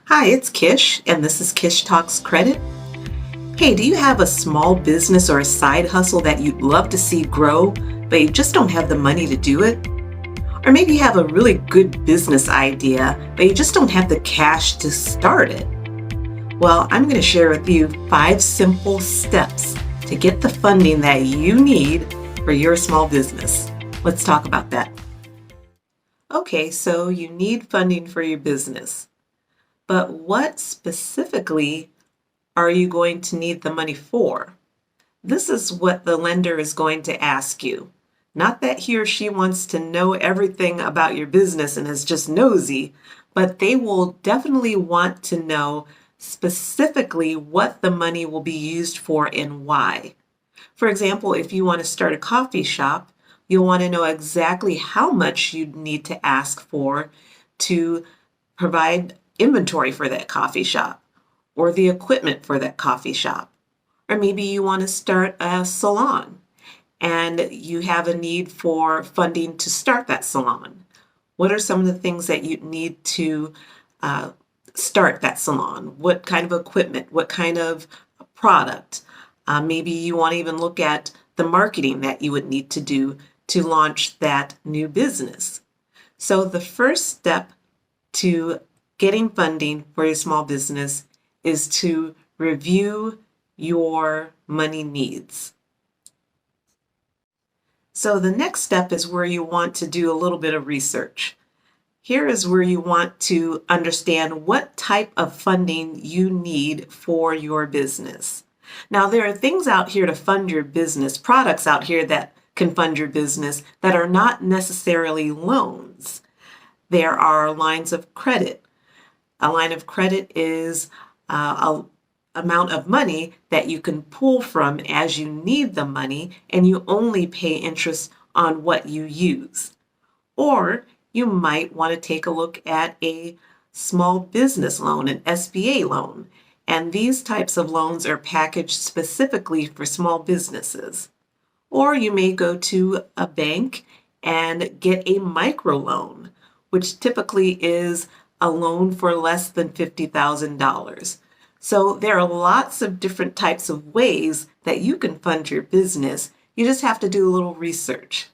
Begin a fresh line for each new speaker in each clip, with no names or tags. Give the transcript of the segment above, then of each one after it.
Hi, it's Kish, and this is Kish Talks Credit. Hey, do you have a small business or a side hustle that you'd love to see grow, but you just don't have the money to do it? Or maybe you have a really good business idea, but you just don't have the cash to start it? Well, I'm going to share with you 5 simple steps to get the funding that you need for your small business. Let's talk about that. Okay, so you need funding for your business, but what specifically are you going to need the money for? This is what the lender is going to ask you. Not that he or she wants to know everything about your business and is just nosy, but they will definitely want to know specifically what the money will be used for and why. For example, if you want to start a coffee shop, you'll want to know exactly how much you need to ask for to provide inventory for that coffee shop or the equipment for that coffee shop. Or maybe you want to start a salon and you have a need for funding to start that salon. What are some of the things that you need to start that salon? What kind of equipment? What kind of product? Maybe you want to even look at the marketing that you would need to do to launch that new business. So the first step to getting funding for your small business is to review your money needs. So the next step is where you want to do a little bit of research. Here is where you want to understand what type of funding you need for your business. Now, there are things out here to fund your business, products out here that can fund your business that are not necessarily loans. There are lines of credit. A line of credit is a amount of money that you can pull from as you need the money, and you only pay interest on what you use. Or you might want to take a look at a small business loan, an SBA loan. And these types of loans are packaged specifically for small businesses. Or you may go to a bank and get a microloan, which typically is a loan for less than $50,000. So there are lots of different types of ways that you can fund your business. You just have to do a little research.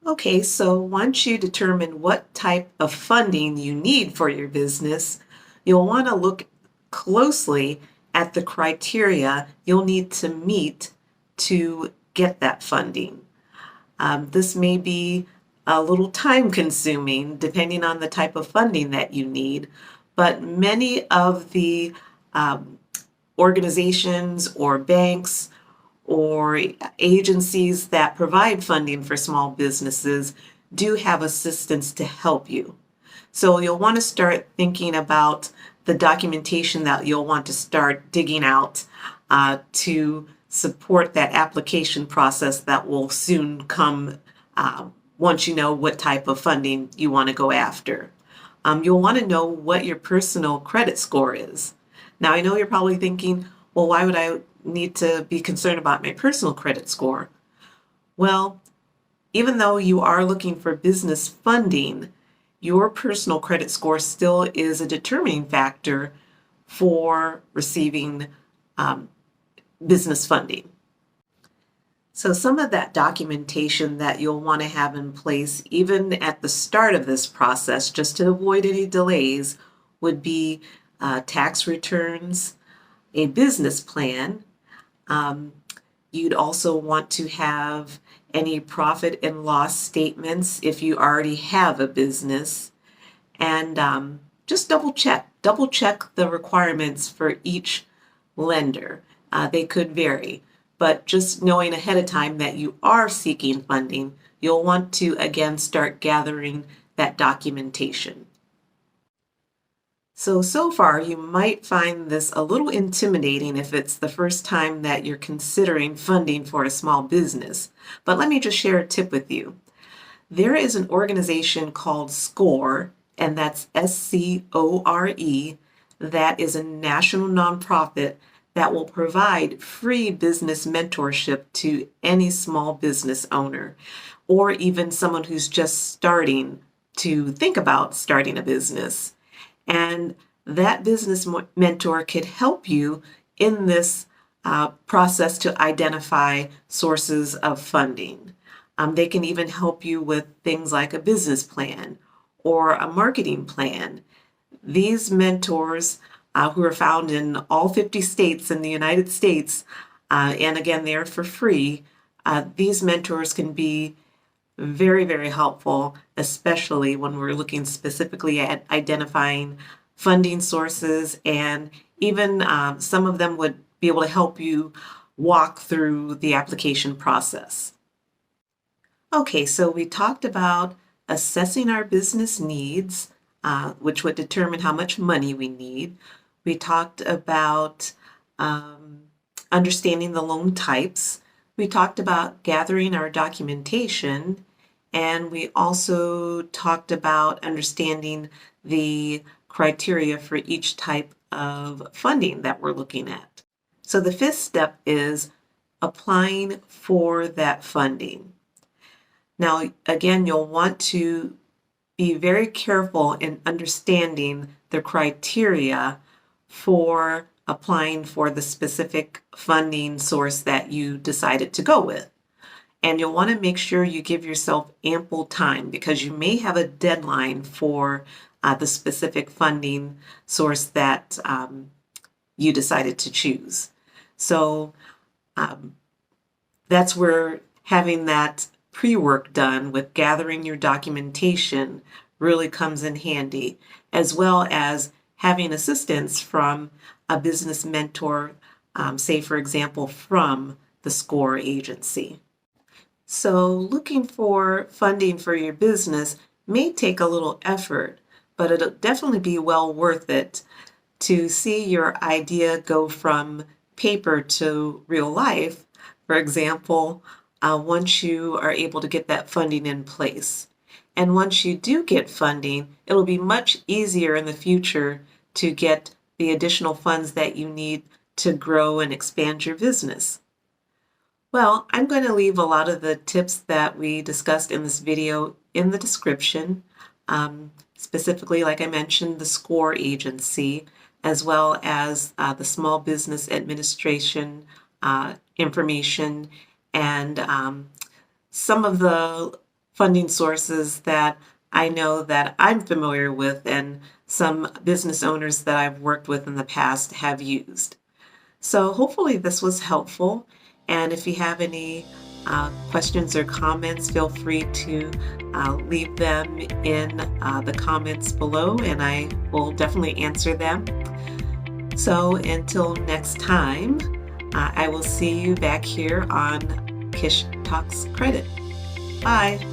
Okay, so once you determine what type of funding you need for your business, you'll want to look closely at the criteria you'll need to meet to get that funding. This may be a little time consuming depending on the type of funding that you need, but many of the organizations or banks or agencies that provide funding for small businesses do have assistance to help you. So you'll want to start thinking about the documentation that you'll want to start digging out to support that application process that will soon come once you know what type of funding you want to go after. You'll want to know what your personal credit score is. Now, I know you're probably thinking, well, why would I need to be concerned about my personal credit score? Well, even though you are looking for business funding, your personal credit score still is a determining factor for receiving business funding. So some of that documentation that you'll want to have in place, even at the start of this process, just to avoid any delays, would be tax returns, a business plan. You'd also want to have any profit and loss statements if you already have a business, and just double check the requirements for each lender. They could vary, but just knowing ahead of time that you are seeking funding, you'll want to again start gathering that documentation. So far you might find this a little intimidating if it's the first time that you're considering funding for a small business. But let me just share a tip with you. There is an organization called SCORE, and that's SCORE, that is a national nonprofit that will provide free business mentorship to any small business owner or even someone who's just starting to think about starting a business. And that business mentor could help you in this process to identify sources of funding. They can even help you with things like a business plan or a marketing plan. These mentors, who are found in all 50 states in the United States, and again, they're for free, these mentors can be very, very helpful, especially when we're looking specifically at identifying funding sources, and even some of them would be able to help you walk through the application process. Okay, so we talked about assessing our business needs, which would determine how much money we need. We talked about understanding the loan types. We talked about gathering our documentation, and we also talked about understanding the criteria for each type of funding that we're looking at. So the fifth step is applying for that funding. Now, again, you'll want to be very careful in understanding the criteria for applying for the specific funding source that you decided to go with. And you'll want to make sure you give yourself ample time, because you may have a deadline for the specific funding source that you decided to choose. So that's where having that pre-work done with gathering your documentation really comes in handy, as well as having assistance from a business mentor, say for example from the SCORE agency. So looking for funding for your business may take a little effort, but it'll definitely be well worth it to see your idea go from paper to real life. For example, once you are able to get that funding in place. And once you do get funding, it'll be much easier in the future to get the additional funds that you need to grow and expand your business. Well, I'm going to leave a lot of the tips that we discussed in this video in the description, specifically, like I mentioned, the SCORE agency, as well as the Small Business Administration information, and some of the funding sources that I know that I'm familiar with and some business owners that I've worked with in the past have used. So hopefully this was helpful, and if you have any questions or comments, feel free to leave them in the comments below, and I will definitely answer them. So until next time, I will see you back here on Kish Talks Credit. Bye.